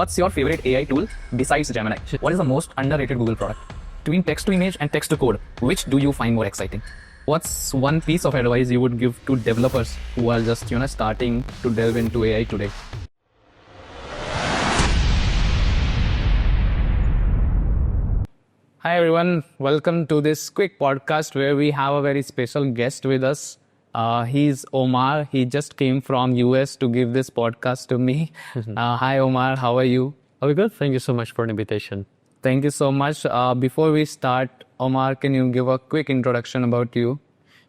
What's your favorite AI tool besides Gemini? What is the most underrated Google product? Between text to image and text to code, which do you find more exciting? What's one piece of advice you would give to developers who are just, starting to delve into AI today? Hi everyone, welcome to this quick podcast where we have a very special guest with us. He's Omar. He just came from US to give this podcast to me. Hi Omar, how are you? Oh, good. Thank you so much for the invitation. Thank you so much. Before we start, Omar, can you give a quick introduction about you?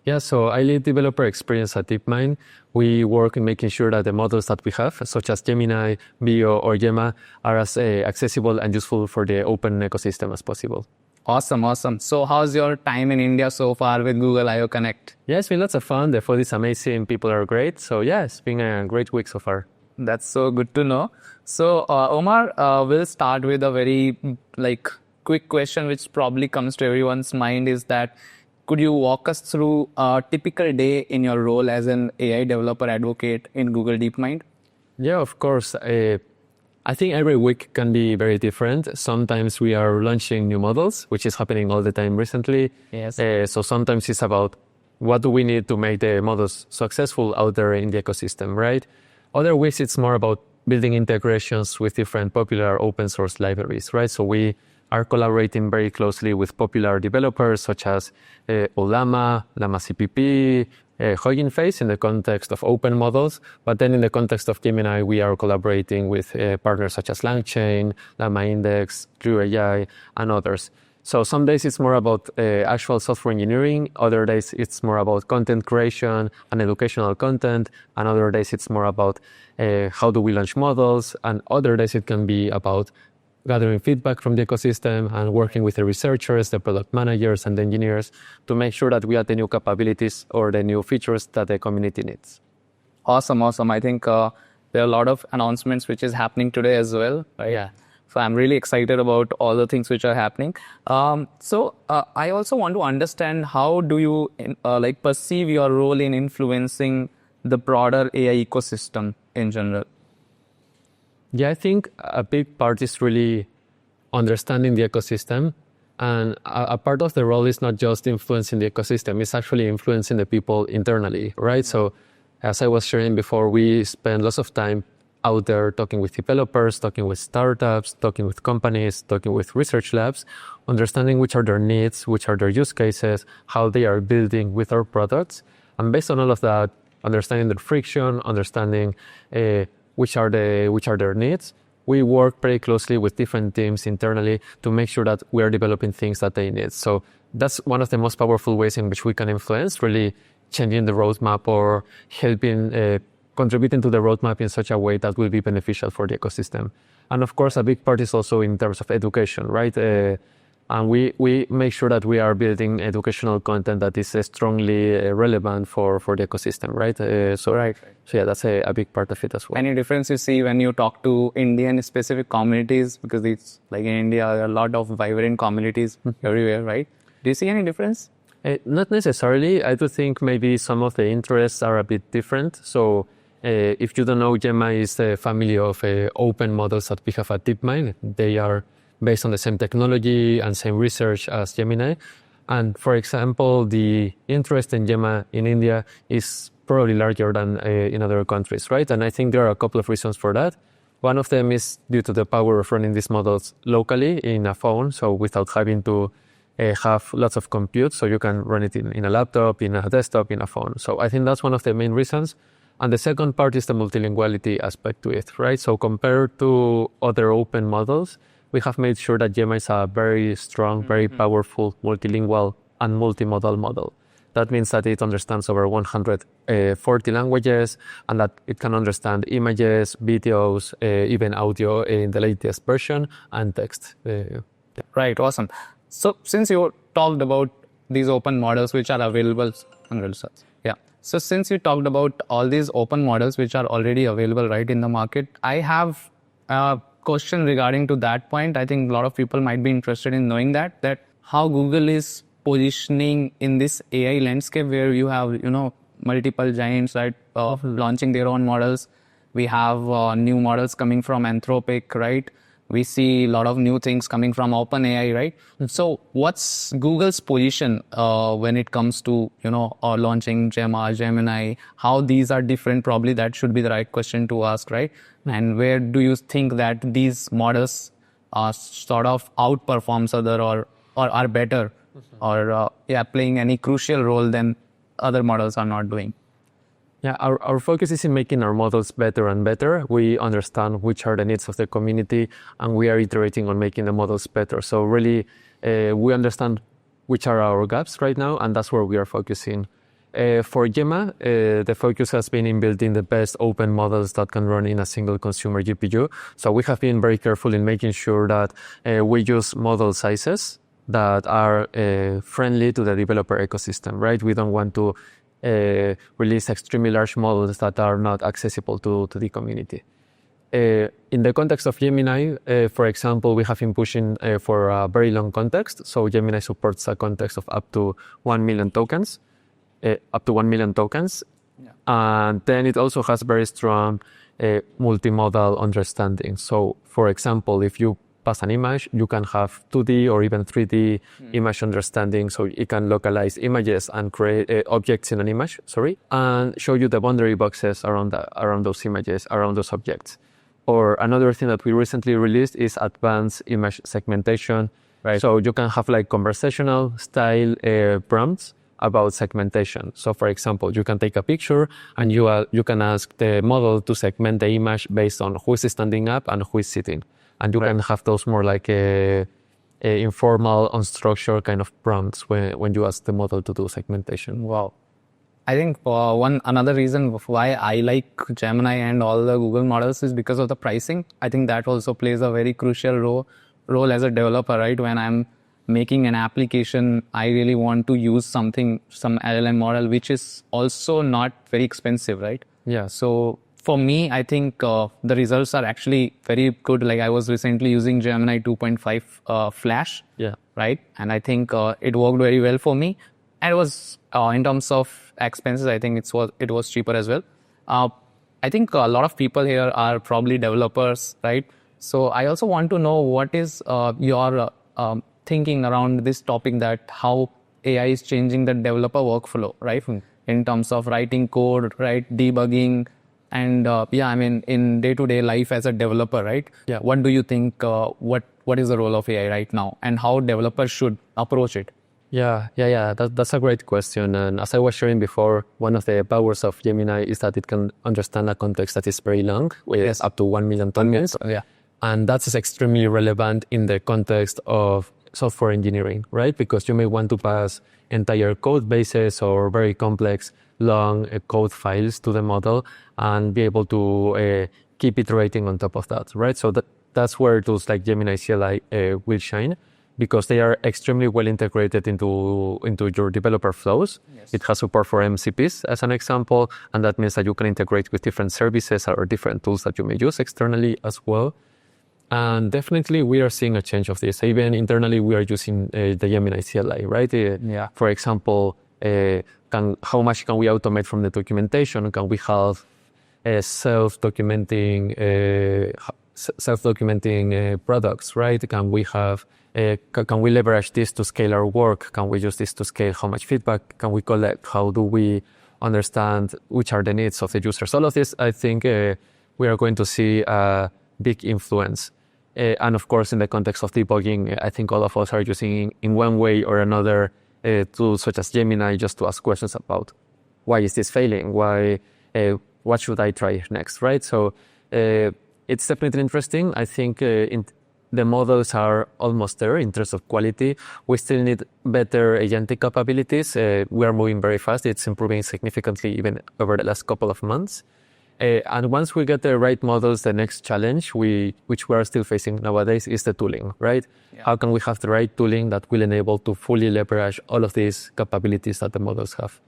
Yeah, so I lead developer experience at DeepMind. We work in making sure that the models that we have, such as Gemini, Bio, or Gemma, are as accessible and useful for the open ecosystem as possible. Awesome. So how's your time in India so far with Google I/O Connect? Yeah, it's been lots of fun. The food is amazing. People are great. So yeah, it's been a great week so far. That's so good to know. So Omar, we'll start with a very quick question which probably comes to everyone's mind is that could you walk us through a typical day in your role as an AI developer advocate in Google DeepMind? Yeah, of course. I think every week can be very different. Sometimes we are launching new models, which is happening all the time recently. Yes. So sometimes it's about what do we need to make the models successful out there in the ecosystem, right? Other weeks it's more about building integrations with different popular open source libraries, right? So we are collaborating very closely with popular developers such as Llama CPP, Hugging Face in the context of open models, but then in the context of Gemini, we are collaborating with partners such as LangChain, Llama Index, Clue AI, and others. So some days it's more about actual software engineering, other days it's more about content creation and educational content, and other days it's more about how do we launch models, and other days it can be about gathering feedback from the ecosystem and working with the researchers, the product managers, and the engineers to make sure that we add the new capabilities or the new features that the community needs. Awesome. I think there are a lot of announcements which is happening today as well, right? Yeah. So I'm really excited about all the things which are happening. So I also want to understand how do you perceive your role in influencing the broader AI ecosystem in general? Yeah, I think a big part is really understanding the ecosystem. And a part of the role is not just influencing the ecosystem, it's actually influencing the people internally, right? So as I was sharing before, we spend lots of time out there talking with developers, talking with startups, talking with companies, talking with research labs, understanding which are their needs, which are their use cases, how they are building with our products. And based on all of that, understanding the friction, understanding which are their needs. We work very closely with different teams internally to make sure that we are developing things that they need. So that's one of the most powerful ways in which we can influence, really changing the roadmap or helping, contributing to the roadmap in such a way that will be beneficial for the ecosystem. And of course, a big part is also in terms of education, right? And we make sure that we are building educational content that is strongly relevant for the ecosystem, right? So yeah, that's a big part of it as well. Any difference you see when you talk to Indian specific communities? Because it's like in India, there are a lot of vibrant communities everywhere, right? Do you see any difference? Not necessarily. I do think maybe some of the interests are a bit different. So if you don't know, Gemma is a family of open models that we have at DeepMind. They are based on the same technology and same research as Gemini. And for example, the interest in Gemma in India is probably larger than in other countries, right? And I think there are a couple of reasons for that. One of them is due to the power of running these models locally in a phone, so without having to have lots of compute, so you can run it in a laptop, in a desktop, in a phone. So I think that's one of the main reasons. And the second part is the multilinguality aspect to it, right? So compared to other open models, we have made sure that Gemma is a very strong, very powerful, multilingual and multimodal model. That means that it understands over 140 languages and that it can understand images, videos, even audio in the latest version and text. Right, awesome. So since you talked about these open models which are available on research, so since you talked about all these open models which are already available right in the market, I have a question regarding to that point. I think a lot of people might be interested in knowing that how Google is positioning in this AI landscape where you have, multiple giants, right, of launching their own models. We have new models coming from Anthropic, right? We see a lot of new things coming from OpenAI, right? So what's Google's position when it comes to, launching Gemini, how these are different? Probably that should be the right question to ask, right? And where do you think that these models sort of outperforms other or are better or playing any crucial role than other models are not doing? Yeah, our focus is in making our models better and better. We understand which are the needs of the community, and we are iterating on making the models better. So really, we understand which are our gaps right now, and that's where we are focusing. For Gemma, the focus has been in building the best open models that can run in a single consumer GPU. So we have been very careful in making sure that we use model sizes that are friendly to the developer ecosystem, right? We don't want to release extremely large models that are not accessible to the community. In the context of Gemini, for example, we have been pushing for a very long context. So Gemini supports a context of up to 1 million tokens. Yeah. And then it also has very strong multimodal understanding. So for example, if you pass an image, you can have 2D or even 3D image understanding. So it can localize images and create objects in an image, and show you the boundary boxes around those images, around those objects. Or another thing that we recently released is advanced image segmentation. Right. So you can have like conversational style prompts about segmentation. So for example, you can take a picture and you can ask the model to segment the image based on who is standing up and who is sitting. And you can have those more like a informal, unstructured kind of prompts when you ask the model to do segmentation. Wow. I think another reason why I like Gemini and all the Google models is because of the pricing. I think that also plays a very crucial role as a developer, right? When I'm making an application, I really want to use some LLM model, which is also not very expensive, right? Yeah. So for me, I think the results are actually very good. Like I was recently using Gemini 2.5 Flash, right? And I think it worked very well for me. And it was, in terms of expenses, I think it was cheaper as well. I think a lot of people here are probably developers, right? So I also want to know what is your thinking around this topic, that how AI is changing the developer workflow, right? In terms of writing code, right? Debugging, and in day-to-day life as a developer, right? Yeah. What do you think, what is the role of AI right now and how developers should approach it? Yeah. That's a great question. And as I was sharing before, one of the powers of Gemini is that it can understand a context that is very long, with up to 1 million tokens. Yeah. And that's extremely relevant in the context of software engineering, right? Because you may want to pass entire code bases or very complex, long code files to the model and be able to keep iterating on top of that, right? So that's where tools like Gemini CLI will shine, because they are extremely well integrated into your developer flows. Yes. It has support for MCPs as an example, and that means that you can integrate with different services or different tools that you may use externally as well. And definitely we are seeing a change of this. Even internally, we are using the Gemini CLI, right? For example, how much can we automate from the documentation? Can we have self-documenting products, right? Can we leverage this to scale our work? Can we use this to scale how much feedback can we collect? How do we understand which are the needs of the users? All of this, I think we are going to see a big influence. And of course, in the context of debugging, I think all of us are using in one way or another tools such as Gemini just to ask questions about why is this failing? What should I try next, right? So it's definitely interesting. I think the models are almost there in terms of quality. We still need better agentic capabilities. We are moving very fast. It's improving significantly even over the last couple of months. And once we get the right models, the next challenge, which we are still facing nowadays, is the tooling, right? Yeah. How can we have the right tooling that will enable to fully leverage all of these capabilities that the models have?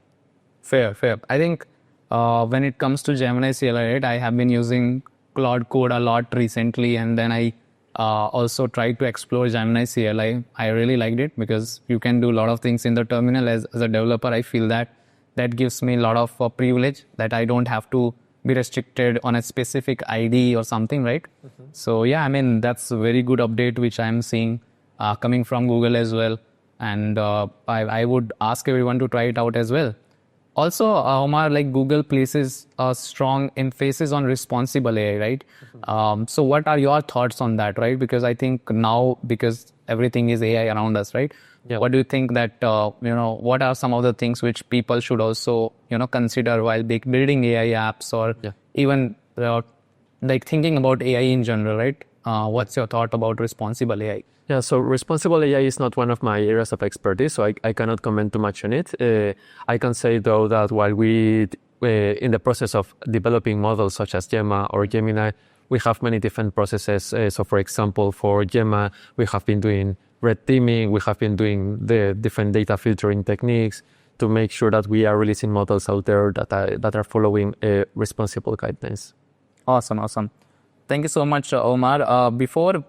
Fair. I think when it comes to Gemini CLI, right, I have been using Cloud Code a lot recently, and then I also tried to explore Gemini CLI. I really liked it because you can do a lot of things in the terminal. As a developer, I feel that gives me a lot of privilege, that I don't have to be restricted on a specific ID or something, right? So yeah, I mean, that's a very good update which I'm seeing coming from Google as well. And I would ask everyone to try it out as well. Also, Omar, like Google places a strong emphasis on responsible AI, right? So what are your thoughts on that, right? Because I think now, because everything is AI around us, right? Yeah. What do you think that, what are some of the things which people should also, consider while building AI apps or even like thinking about AI in general, right? What's your thought about responsible AI? Yeah, so responsible AI is not one of my areas of expertise, so I cannot comment too much on it. I can say, though, that while we, in the process of developing models such as Gemma or Gemini, we have many different processes. So, for example, for Gemma, we have been doing red teaming, we have been doing the different data filtering techniques to make sure that we are releasing models out there that are following responsible guidelines. Awesome. Thank you so much, Omar. Before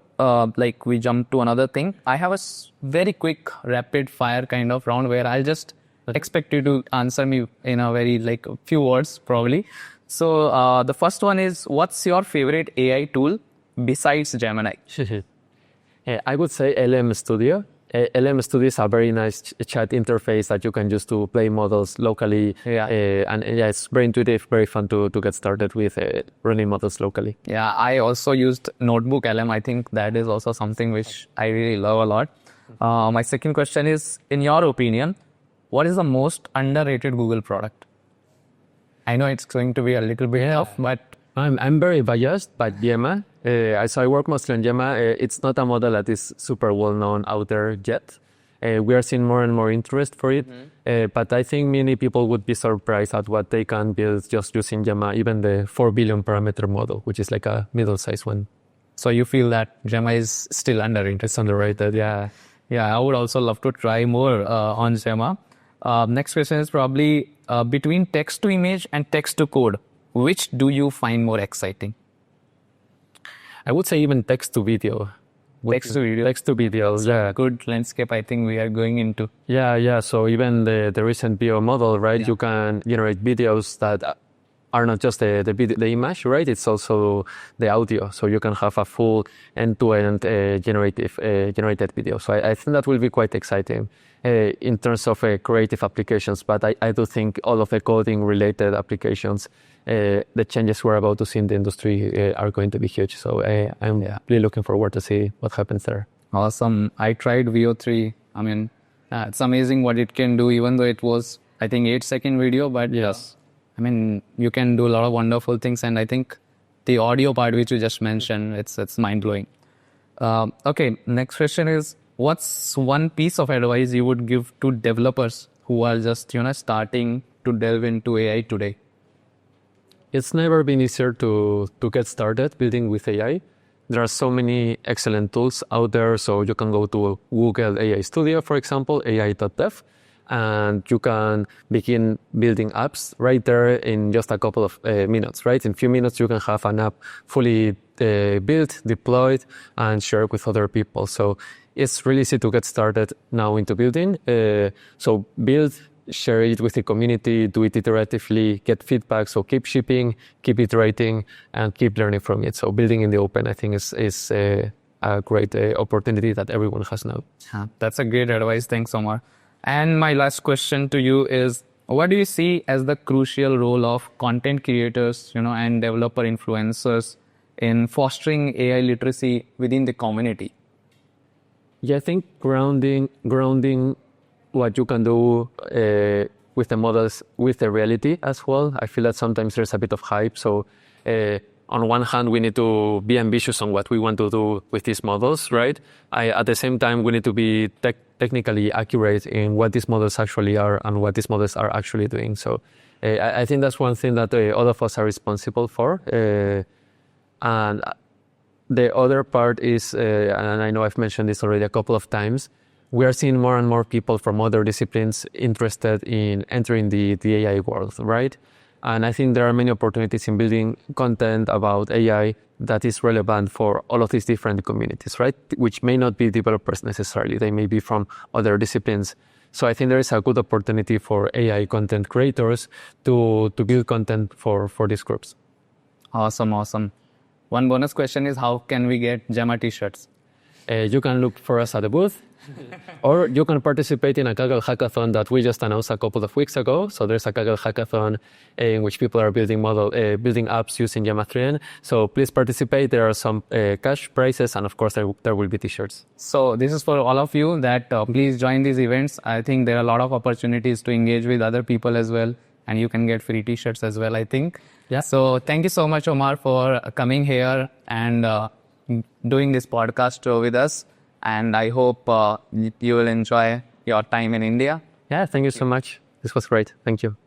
we jump to another thing, I have a very quick rapid fire kind of round where I'll just expect you to answer me in a very a few words probably. So the first one is, what's your favorite AI tool besides Gemini? I would say LM Studio. LM Studio is a very nice chat interface that you can use to play models locally. It's very intuitive, very fun to get started with running models locally. Yeah, I also used Notebook LM. I think that is also something which I really love a lot. My second question is, in your opinion, what is the most underrated Google product? I know it's going to be a little bit tough, but I'm very biased, but Gemma. So I work mostly on Gemma. It's not a model that is super well known out there yet. We are seeing more and more interest for it, but I think many people would be surprised at what they can build just using Gemma, even the 4 billion parameter model, which is like a middle-sized one. So you feel that Gemma is still underrated? It's underrated, yeah. Yeah, I would also love to try more on Gemma. Next question is probably between text to image and text to code, which do you find more exciting? I would say even text to video. Text to video? Text to video, yeah. Good landscape I think we are going into. Yeah. So even the recent video model, right? Yeah. You can generate videos that are not just the image, right? It's also the audio. So you can have a full end-to-end generated video. So I think that will be quite exciting in terms of creative applications. But I do think all of the coding-related applications, the changes we're about to see in the industry are going to be huge. So I'm really looking forward to see what happens there. Awesome. I tried VO3. I mean, it's amazing what it can do, even though it was, I think, 8-second video. But yes, I mean, you can do a lot of wonderful things. And I think the audio part, which you just mentioned, it's mind-blowing. Okay, next question is, what's one piece of advice you would give to developers who are just, starting to delve into AI today? It's never been easier to get started building with AI. There are so many excellent tools out there. So you can go to Google AI Studio, for example, AI.dev, and you can begin building apps right there in just a couple of minutes, right? In a few minutes, you can have an app fully built, deployed, and shared with other people. So it's really easy to get started now into building. So build, share it with the community, do it iteratively, get feedback. So keep shipping, keep iterating, and keep learning from it. So building in the open, I think, is a great opportunity that everyone has now. That's a great advice. Thanks, Omar. And my last question to you is, what do you see as the crucial role of content creators, and developer influencers in fostering AI literacy within the community? Yeah, I think grounding what you can do with the models, with the reality as well. I feel that sometimes there's a bit of hype. So on one hand, we need to be ambitious on what we want to do with these models, right? At the same time, we need to be technically accurate in what these models actually are and what these models are actually doing. So I think that's one thing that all of us are responsible for. And the other part is, and I know I've mentioned this already a couple of times, we are seeing more and more people from other disciplines interested in entering the AI world, right? And I think there are many opportunities in building content about AI that is relevant for all of these different communities, right? Which may not be developers necessarily. They may be from other disciplines. So I think there is a good opportunity for AI content creators to build content for these groups. Awesome. One bonus question is, how can we get Gemma t-shirts? You can look for us at the booth, or you can participate in a Kaggle hackathon that we just announced a couple of weeks ago. So there's a Kaggle hackathon in which people are building apps using Gemma 3N. So please participate. There are some cash prizes, and of course there will be t-shirts. So this is for all of you that please join these events. I think there are a lot of opportunities to engage with other people as well, and you can get free t-shirts as well, I think. Yeah. So thank you so much, Omar, for coming here and doing this podcast with us. And I hope you will enjoy your time in India. Yeah, thank you so much. This was great. Thank you.